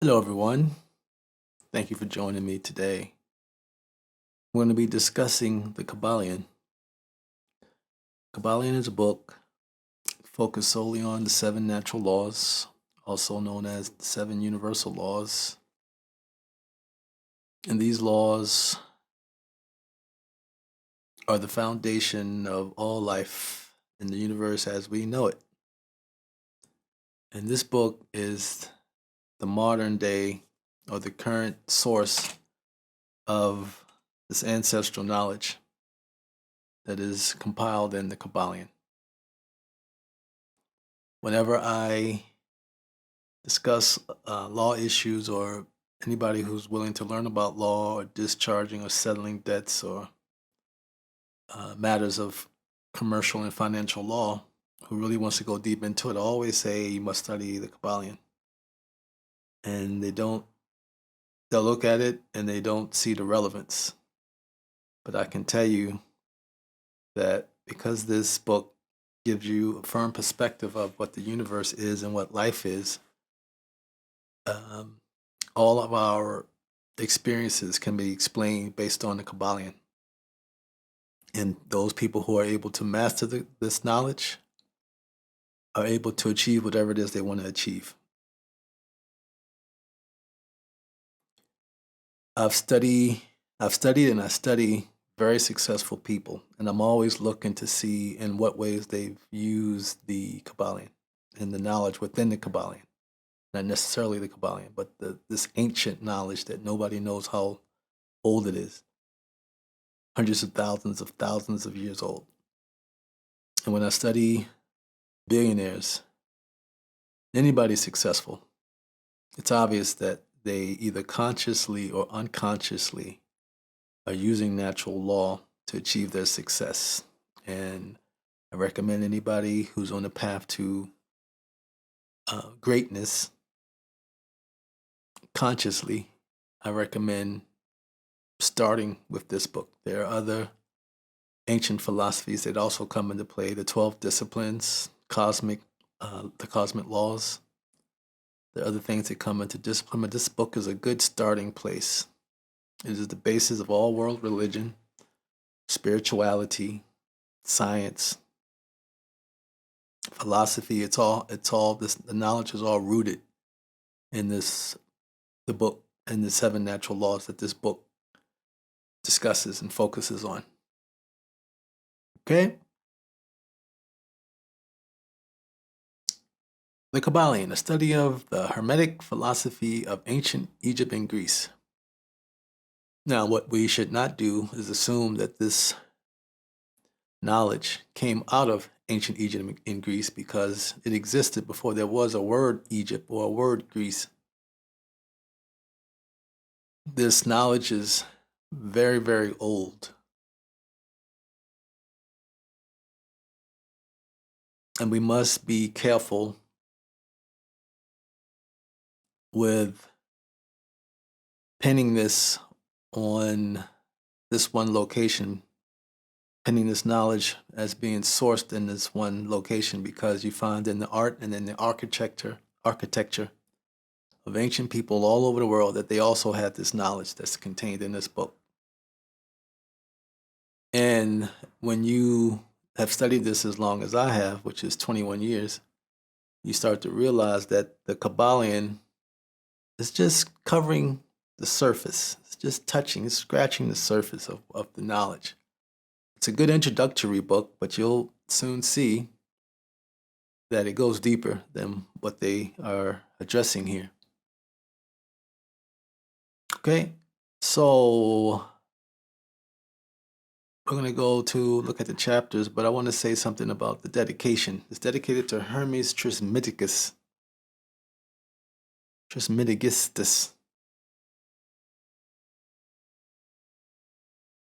Hello, everyone. Thank you for joining me today. We're going to be discussing the Kybalion. Kybalion is a book focused solely on the seven natural laws, also known as the seven universal laws. And these laws are the foundation of all life in the universe as we know it. And this book is the modern day or the current source of this ancestral knowledge that is compiled in the Kybalion. Whenever I discuss law issues or anybody who's willing to learn about law or discharging or settling debts or matters of commercial and financial law, who really wants to go deep into it, I always say you must study the Kybalion. And they'll look at it and they don't see the relevance. But I can tell you that because this book gives you a firm perspective of what the universe is and what life is, all of our experiences can be explained based on the Kybalion. And those people who are able to master this knowledge are able to achieve whatever it is they want to achieve. I've studied and I study very successful people, and I'm always looking to see in what ways they've used the Kybalion and the knowledge within the Kybalion. Not necessarily the Kybalion, but this ancient knowledge that nobody knows how old it is. Hundreds of thousands of years old. And when I study billionaires, anybody successful, it's obvious that they either consciously or unconsciously are using natural law to achieve their success. And I recommend anybody who's on the path to greatness consciously, I recommend starting with this book. There are other ancient philosophies that also come into play, the 12 disciplines, the cosmic laws. There are other things that come into discipline, but this book is a good starting place. It is the basis of all world religion, spirituality, science, philosophy. It's all this. The knowledge is all rooted in the book, and the seven natural laws that this book discusses and focuses on. Okay? The Kybalion, a study of the Hermetic philosophy of ancient Egypt and Greece. Now, what we should not do is assume that this knowledge came out of ancient Egypt and Greece, because it existed before there was a word Egypt or a word Greece. This knowledge is very, very old. And we must be careful with pinning this on this one location, pinning this knowledge as being sourced in this one location, because you find in the art and in the architecture of ancient people all over the world that they also had this knowledge that's contained in this book. And when you have studied this as long as I have, which is 21 years, you start to realize that the Kybalion is just covering the surface. It's just scratching the surface of the knowledge. It's a good introductory book, but you'll soon see that it goes deeper than what they are addressing here. Okay, so we're going to go to look at the chapters, but I want to say something about the dedication. It's dedicated to Hermes Trismegistus.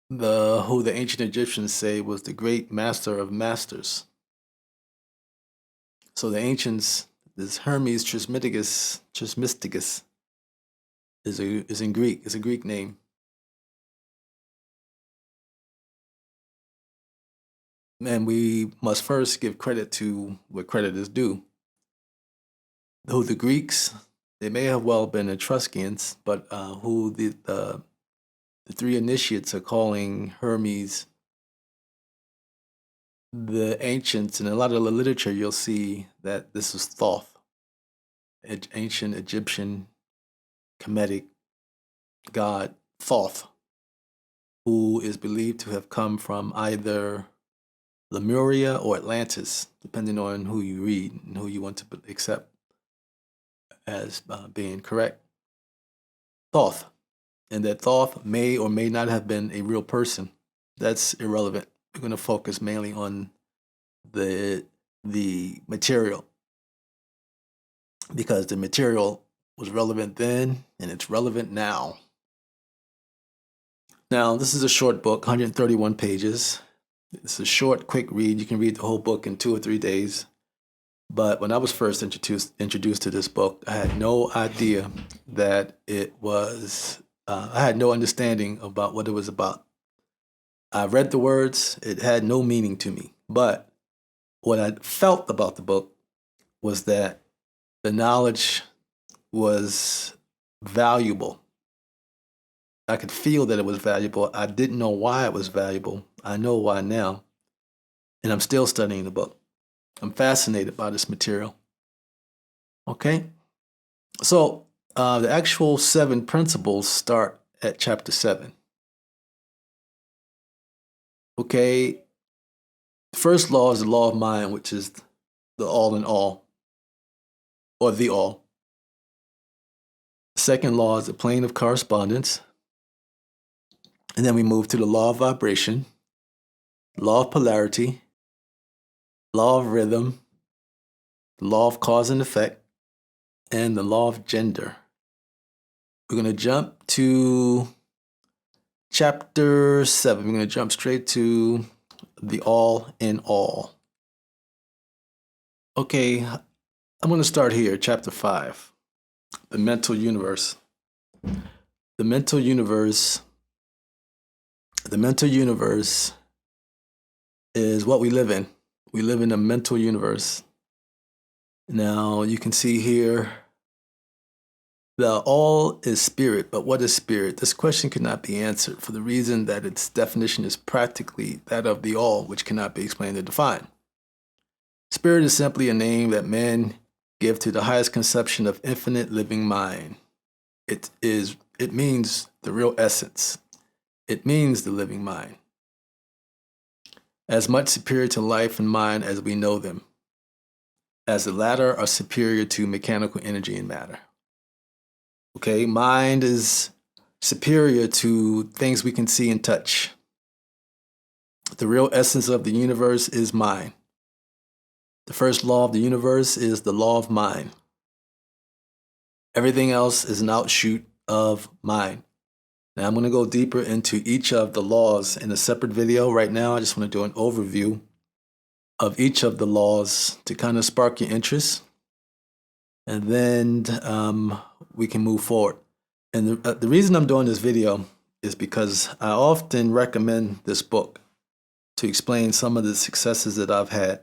Who the ancient Egyptians say was the great master of masters. So the ancients, this Hermes Trismegistus is in Greek. It's a Greek name. And we must first give credit to what credit is due. Though the Greeks They may have well been Etruscans, but who the three initiates are calling Hermes. The ancients, in a lot of the literature, you'll see that this is Thoth, ancient Egyptian Kemitic god Thoth, who is believed to have come from either Lemuria or Atlantis, depending on who you read and who you want to accept as being correct. Thoth, and that Thoth may or may not have been a real person. That's irrelevant. We're going to focus mainly on the material, because the material was relevant then and it's relevant now. Now, this is a short book, 131 pages. It's a short, quick read. You can read the whole book in 2 or 3 days. But when I was first introduced to this book, I had no idea that it was, I had no understanding about what it was about. I read the words, it had no meaning to me. But what I felt about the book was that the knowledge was valuable. I could feel that it was valuable. I didn't know why it was valuable. I know why now. And I'm still studying the book. I'm fascinated by this material. Okay? So the actual 7 principles start at chapter 7. Okay? The first law is the law of mind, which is the all in all, or the all. The second law is the plane of correspondence. And then we move to the law of vibration, law of polarity, law of rhythm, the law of cause and effect, and the law of gender. We're going to jump to chapter 7. We're going to jump straight to the all in all. Okay, I'm going to start here, chapter 5, the mental universe. The mental universe is what we live in. We live in a mental universe. Now, you can see here, the all is spirit, but what is spirit? This question cannot be answered for the reason that its definition is practically that of the all, which cannot be explained or defined. Spirit is simply a name that men give to the highest conception of infinite living mind. It means the real essence. It means the living mind, as much superior to life and mind as we know them, as the latter are superior to mechanical energy and matter. Okay, mind is superior to things we can see and touch. The real essence of the universe is mind. The first law of the universe is the law of mind. Everything else is an outshoot of mind. Now I'm going to go deeper into each of the laws in a separate video. Right now, I just want to do an overview of each of the laws to kind of spark your interest. And then we can move forward. And the reason I'm doing this video is because I often recommend this book to explain some of the successes that I've had.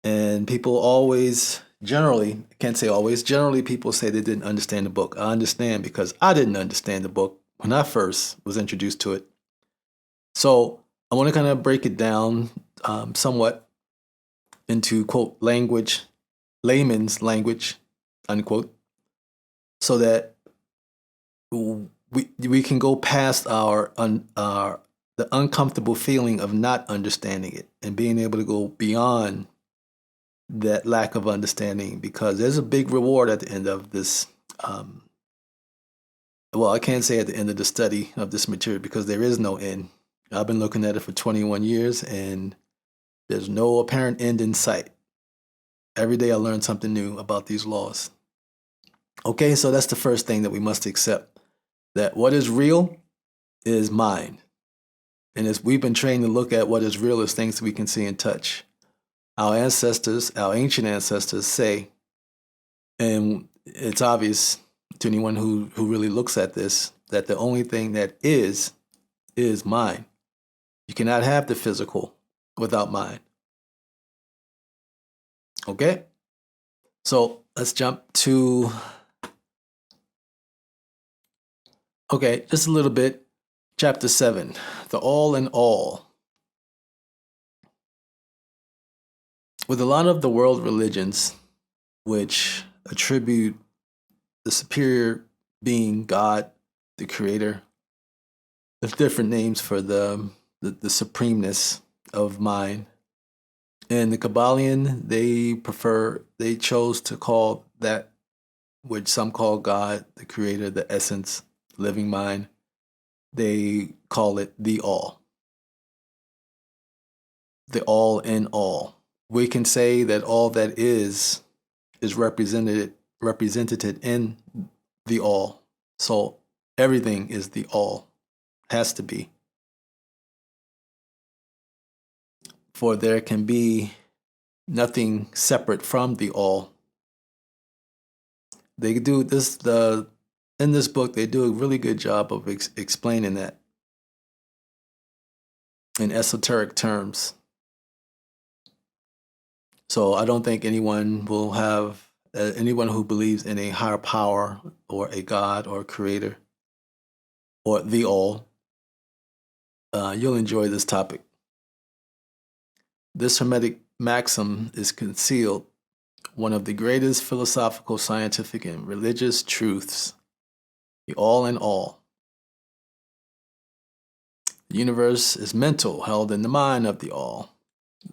And people always, generally, I can't say always, generally people say they didn't understand the book. I understand because I didn't understand the book when I first was introduced to it. So I want to kind of break it down somewhat into, quote, language, layman's language, unquote, so that we can go past the uncomfortable feeling of not understanding it and being able to go beyond that lack of understanding, because there's a big reward at the end of this. Well, I can't say at the end of the study of this material because there is no end. I've been looking at it for 21 years and there's no apparent end in sight. Every day I learn something new about these laws. Okay, so that's the first thing that we must accept, that what is real is mind. And as we've been trained to look at what is real as things that we can see and touch. Our ancestors, our ancient ancestors say, and it's obvious to anyone who really looks at this, that the only thing that is mind. You cannot have the physical without mind. Okay? So let's jump to Okay, just a little bit. Chapter 7, the all in all. With a lot of the world religions, which attribute the superior being God, the creator, there's different names for the supremeness of mind. And the Kybalion, they chose to call that which some call God, the creator, the essence, living mind. They call it the all in all. We can say that all that is represented in the all. So everything is the all, has to be. For there can be nothing separate from the all. They do this in this book. They do a really good job of explaining that in esoteric terms. So I don't think anyone will have anyone who believes in a higher power or a God or a creator or the all. You'll enjoy this topic. This Hermetic maxim is concealed one of the greatest philosophical, scientific, and religious truths, the all in all. The universe is mental, held in the mind of the all.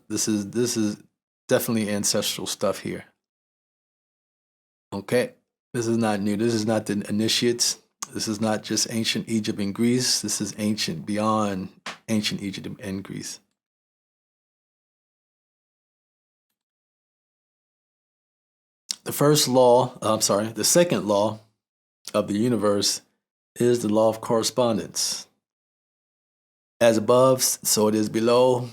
This is definitely ancestral stuff here. Okay, this is not new. This is not the initiates. This is not just ancient Egypt and Greece. This is ancient beyond ancient Egypt and Greece. The second law of the universe is the law of correspondence. As above, so it is below.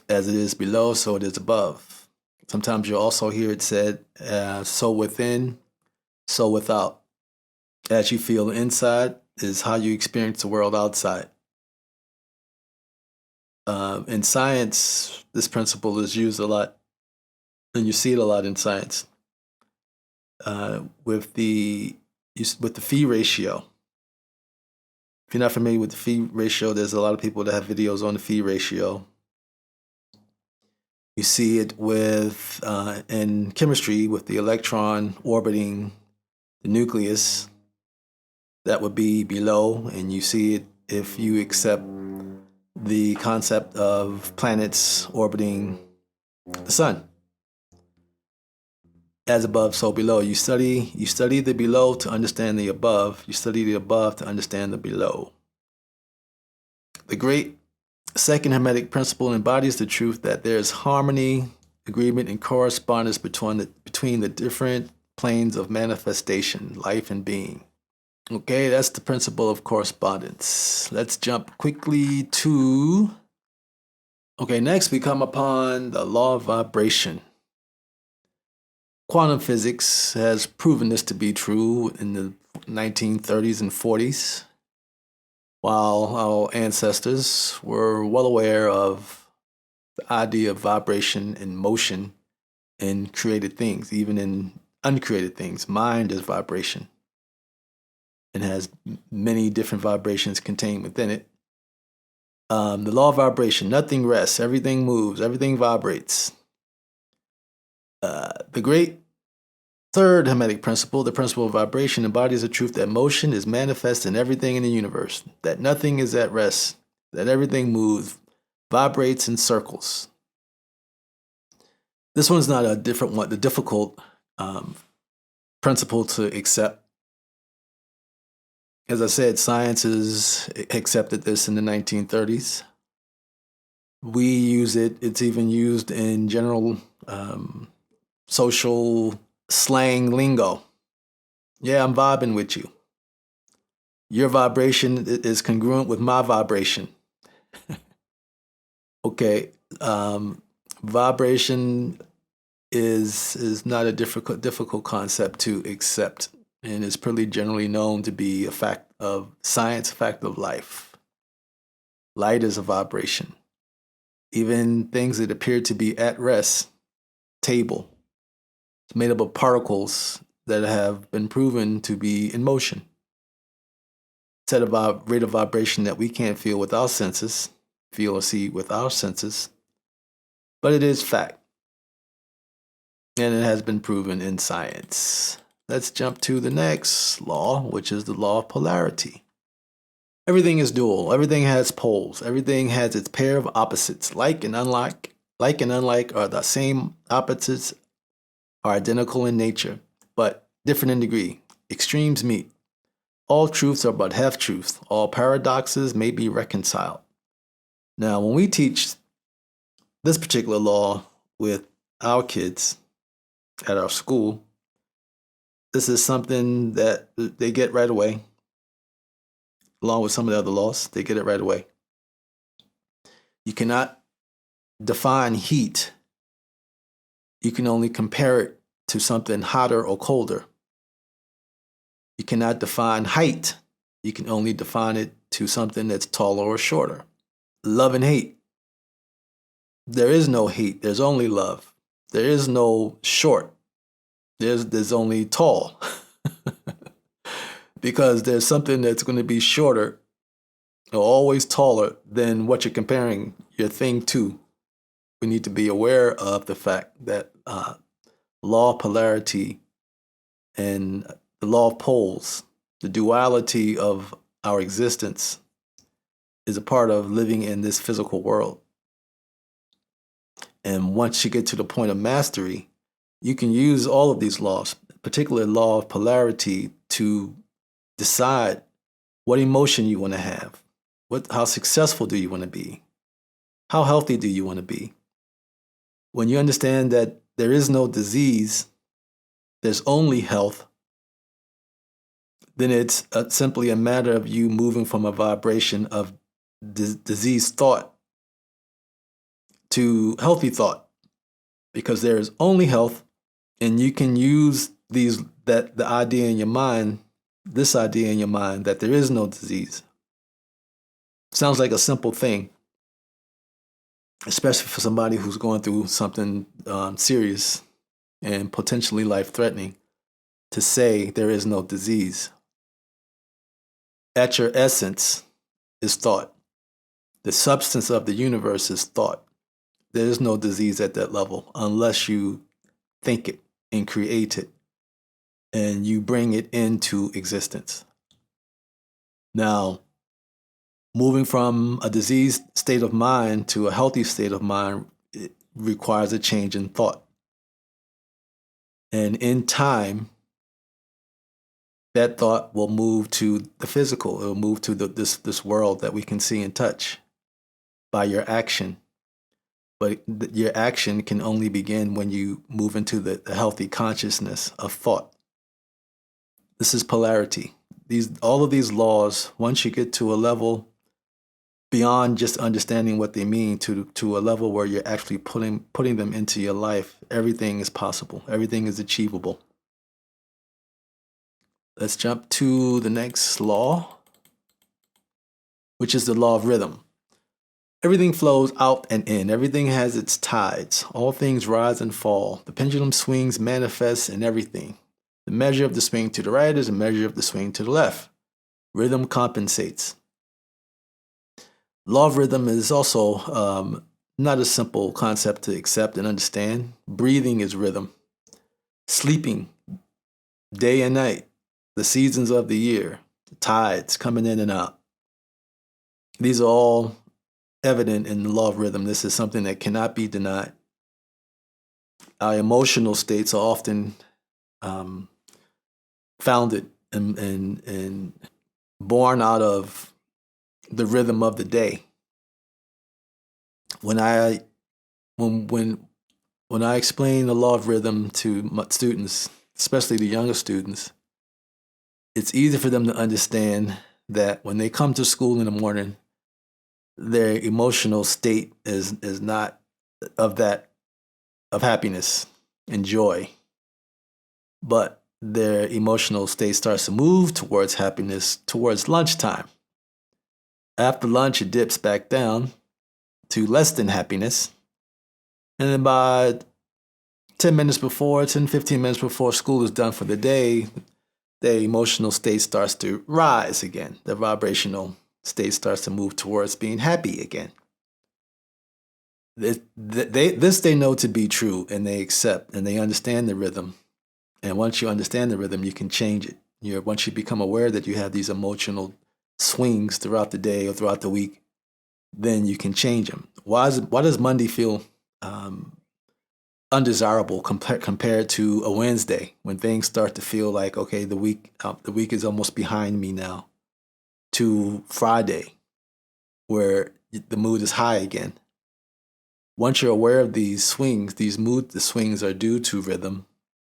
As it is below, so it is above. Sometimes you'll also hear it said, so within, so without. As you feel inside is how you experience the world outside. In science, this principle is used a lot, and you see it a lot in science. With the phi ratio. If you're not familiar with the phi ratio, there's a lot of people that have videos on the phi ratio. You see it with in chemistry with the electron orbiting the nucleus. That would be below, and you see it if you accept the concept of planets orbiting the sun. As above, so below. You study the below to understand the above. You study the above to understand the below. The great second Hermetic principle embodies the truth that there is harmony, agreement, and correspondence between the different planes of manifestation, life, and being. Okay, that's the principle of correspondence. Let's jump quickly to... Okay, next we come upon the law of vibration. Quantum physics has proven this to be true in the 1930s and 40s, while our ancestors were well aware of the idea of vibration and motion in created things, even in uncreated things. Mind is vibration and has many different vibrations contained within it. The law of vibration, nothing rests, everything moves, everything vibrates. The great third Hermetic principle, the principle of vibration, embodies the truth that motion is manifest in everything in the universe, that nothing is at rest, that everything moves, vibrates, and circles. This one's not a difficult principle to accept. As I said, science has accepted this in the 1930s. We use it. It's even used in general social slang lingo. Yeah, I'm vibing with you. Your vibration is congruent with my vibration. Okay, vibration is not a difficult concept to accept, and is pretty generally known to be a fact of science, a fact of life. Light is a vibration. Even things that appear to be at rest, table, it's made up of particles that have been proven to be in motion. set a rate of vibration that we can't feel with our senses, feel or see with our senses, but it is fact. And it has been proven in science. Let's jump to the next law, which is the law of polarity. Everything is dual. Everything has poles. Everything has its pair of opposites. Like and unlike are the same. Opposites are identical in nature, but different in degree. Extremes meet. All truths are but half-truths. All paradoxes may be reconciled. Now, when we teach this particular law with our kids at our school, this is something that they get right away. Along with some of the other laws, they get it right away. You cannot define heat. You can only compare it to something hotter or colder. You cannot define height. You can only define it to something that's taller or shorter. Love and hate. There is no hate. There's only love. There is no short. There's only tall. Because there's something that's going to be shorter or always taller than what you're comparing your thing to. We need to be aware of the fact that law of polarity and the law of poles, the duality of our existence, is a part of living in this physical world. And once you get to the point of mastery, you can use all of these laws, particularly law of polarity, to decide what emotion you want to have, how successful do you want to be, how healthy do you want to be. When you understand that there is no disease, there's only health, then it's simply a matter of you moving from a vibration of disease thought to healthy thought, because there is only health, and you can use the idea in your mind, this idea in your mind, that there is no disease. Sounds like a simple thing, especially for somebody who's going through something serious and potentially life-threatening, to say there is no disease. At your essence is thought. The substance of the universe is thought. There is no disease at that level unless you think it and create it and you bring it into existence. Now, moving from a diseased state of mind to a healthy state of mind, it requires a change in thought. And in time, that thought will move to the physical. It will move to this world that we can see and touch by your action. But your action can only begin when you move into the healthy consciousness of thought. This is polarity. All of these laws, once you get to a level beyond just understanding what they mean, to a level where you're actually putting them into your life, everything is possible. Everything is achievable. Let's jump to the next law, which is the law of rhythm. Everything flows out and in. Everything has its tides. All things rise and fall. The pendulum swings, manifests in everything. The measure of the swing to the right is a measure of the swing to the left. Rhythm compensates. Law of rhythm is also not a simple concept to accept and understand. Breathing is rhythm. Sleeping, day and night, the seasons of the year, the tides coming in and out. These are all evident in the law of rhythm. This is something that cannot be denied. Our emotional states are often founded and born out of the rhythm of the day. When I explain the law of rhythm to my students, especially the younger students, it's easy for them to understand that when they come to school in the morning, their emotional state is not of happiness and joy, but their emotional state starts to move towards happiness towards lunchtime. After lunch, it dips back down to less than happiness. And then by 15 minutes before school is done for the day, the emotional state starts to rise again. The vibrational state starts to move towards being happy again. This they know to be true, and they accept, and they understand the rhythm. And once you understand the rhythm, you can change it. Once you become aware that you have these emotional swings throughout the day or throughout the week, then you can change them. Why does Monday feel undesirable compared to a Wednesday, when things start to feel like, okay, the week is almost behind me now, to Friday, where the mood is high again? Once you're aware of these swings, the swings are due to rhythm.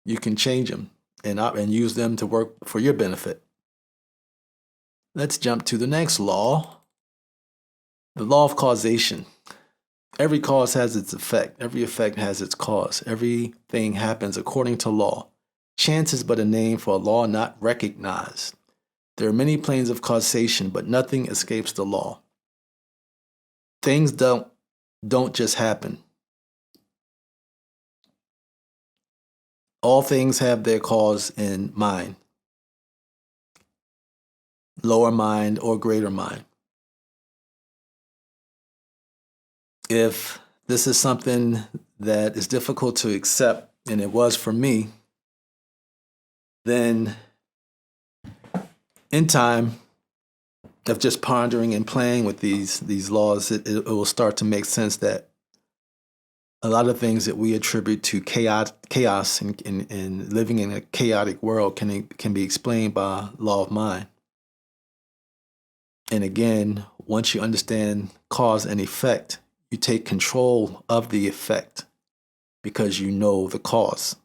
You can change them and use them to work for your benefit. Let's jump to the next law, the law of causation. Every cause has its effect. Every effect has its cause. Everything happens according to law. Chance is but a name for a law not recognized. There are many planes of causation, but nothing escapes the law. Things don't just happen. All things have their cause in mind, lower mind or greater mind. If this is something that is difficult to accept, and it was for me, then in time of just pondering and playing with these laws, it will start to make sense that a lot of things that we attribute to chaos and living in a chaotic world can be explained by law of mind. And again, once you understand cause and effect, you take control of the effect because you know the cause.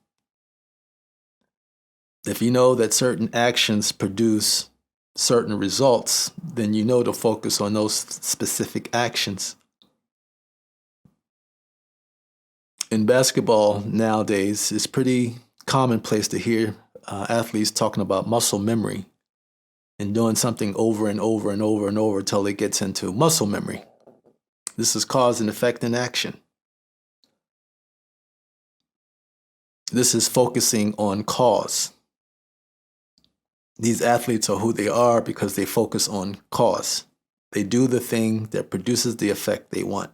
If you know that certain actions produce certain results, then you know to focus on those specific actions. In basketball nowadays, it's pretty commonplace to hear athletes talking about muscle memory and doing something over and over and over and over until it gets into muscle memory. This is cause and effect in action. This is focusing on cause. These athletes are who they are because they focus on cause. They do the thing that produces the effect they want.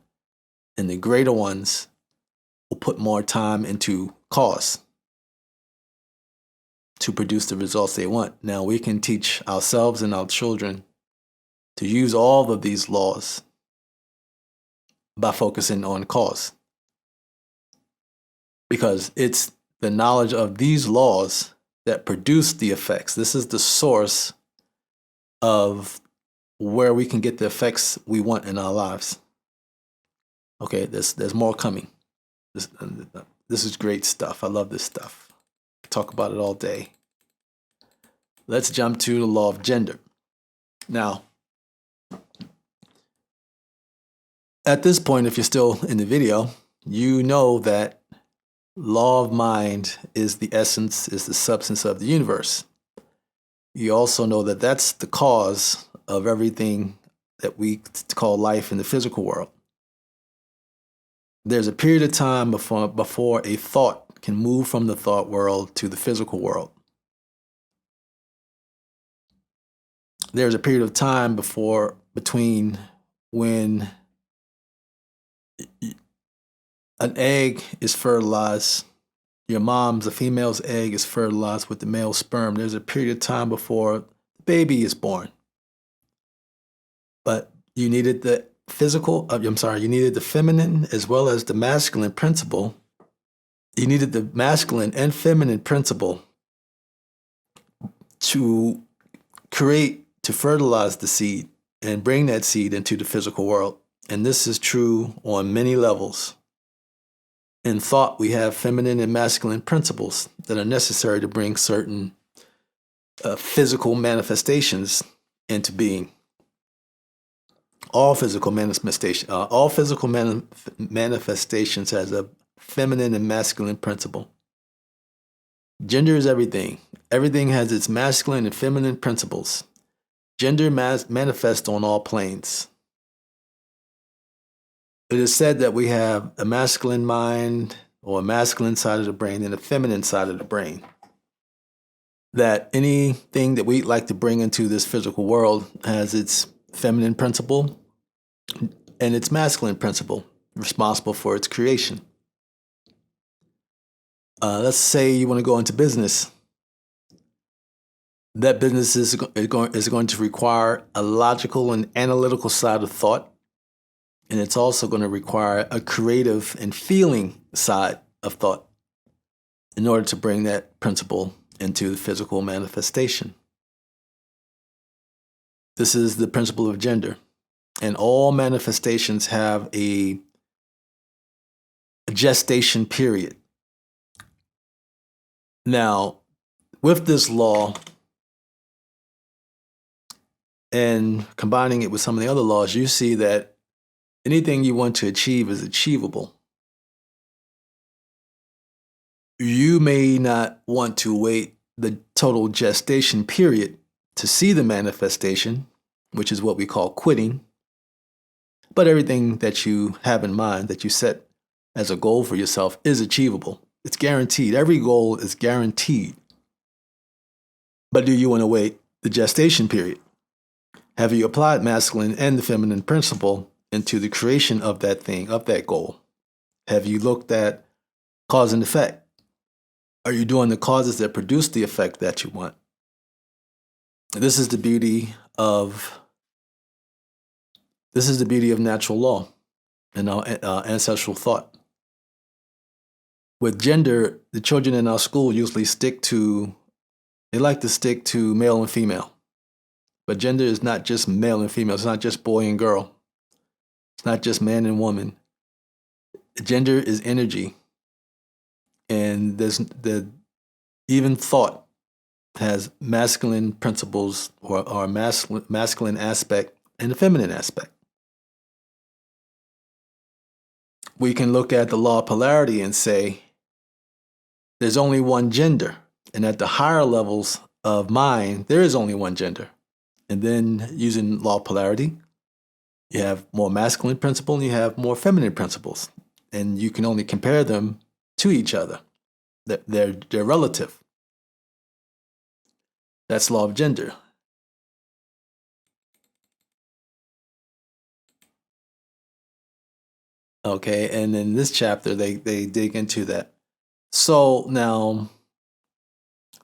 And the greater ones will put more time into cause to produce the results they want. Now, we can teach ourselves and our children to use all of these laws by focusing on cause, because it's the knowledge of these laws that produce the effects. This is the source of where we can get the effects we want in our lives. Okay, there's more coming. This is great stuff. I love this stuff. Talk about it all day. Let's jump to the law of gender. Now, at this point, if you're still in the video, you know that law of mind is the essence, is the substance of the universe. You also know that that's the cause of everything that we call life in the physical world. There's a period of time before a thought can move from the thought world to the physical world. There's a period of time between when an egg is fertilized, the female's egg is fertilized with the male sperm. There's a period of time before the baby is born. But you needed the you needed the feminine as well as the masculine principle. You needed the masculine and feminine principle to fertilize the seed and bring that seed into the physical world. And this is true on many levels. In thought, we have feminine and masculine principles that are necessary to bring certain physical manifestations into being. All physical manifestations has a feminine and masculine principle. Gender is everything. Everything has its masculine and feminine principles. Gender manifests on all planes. It is said that we have a masculine mind or a masculine side of the brain and a feminine side of the brain. that anything that we like to bring into this physical world has its feminine principle and its masculine principle responsible for its creation. Let's say you want to go into business. That business is going to require a logical and analytical side of thought. And it's also going to require a creative and feeling side of thought in order to bring that principle into the physical manifestation. This is the principle of gender. And all manifestations have a gestation period. Now, with this law and combining it with some of the other laws, you see that anything you want to achieve is achievable. You may not want to wait the total gestation period to see the manifestation, which is what we call quitting. But everything that you have in mind, that you set as a goal for yourself, is achievable. It's guaranteed. Every goal is guaranteed. But do you want to wait the gestation period? Have you applied masculine and the feminine principle into the creation of that thing, of that goal? Have you looked at cause and effect? Are you doing the causes that produce the effect that you want? This is the beauty of natural law and our ancestral thought. With gender, the children in our school usually they like to stick to male and female. But gender is not just male and female. It's not just boy and girl. It's not just man and woman. Gender is energy. And even thought has masculine principles or masculine aspect and a feminine aspect. We can look at the law of polarity and say there's only one gender. And at the higher levels of mind, there is only one gender. And then using law of polarity, you have more masculine principle and you have more feminine principles. And you can only compare them to each other. They're relative. That's law of gender. Okay, and in this chapter, they dig into that. So now,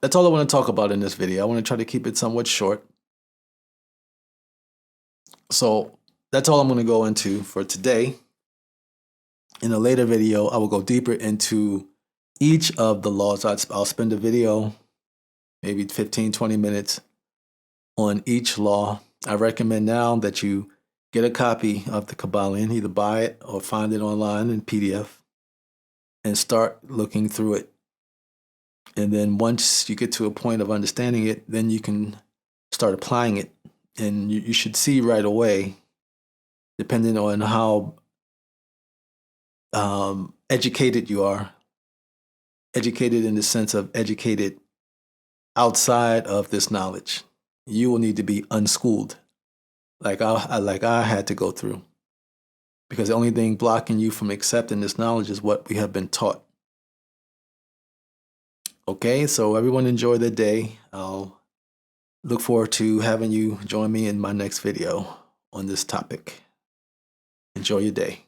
that's all I want to talk about in this video. I want to try to keep it somewhat short. So that's all I'm going to go into for today. In a later video, I will go deeper into each of the laws. I'll spend a video, maybe 15, 20 minutes on each law. I recommend now that you get a copy of the Kybalion, either buy it or find it online in PDF, and start looking through it. And then once you get to a point of understanding it, then you can start applying it. And you should see right away, depending on how educated you are, educated in the sense of educated outside of this knowledge. You will need to be unschooled, like I had to go through. Because the only thing blocking you from accepting this knowledge is what we have been taught. Okay, so everyone enjoy their day. I'll look forward to having you join me in my next video on this topic. Enjoy your day.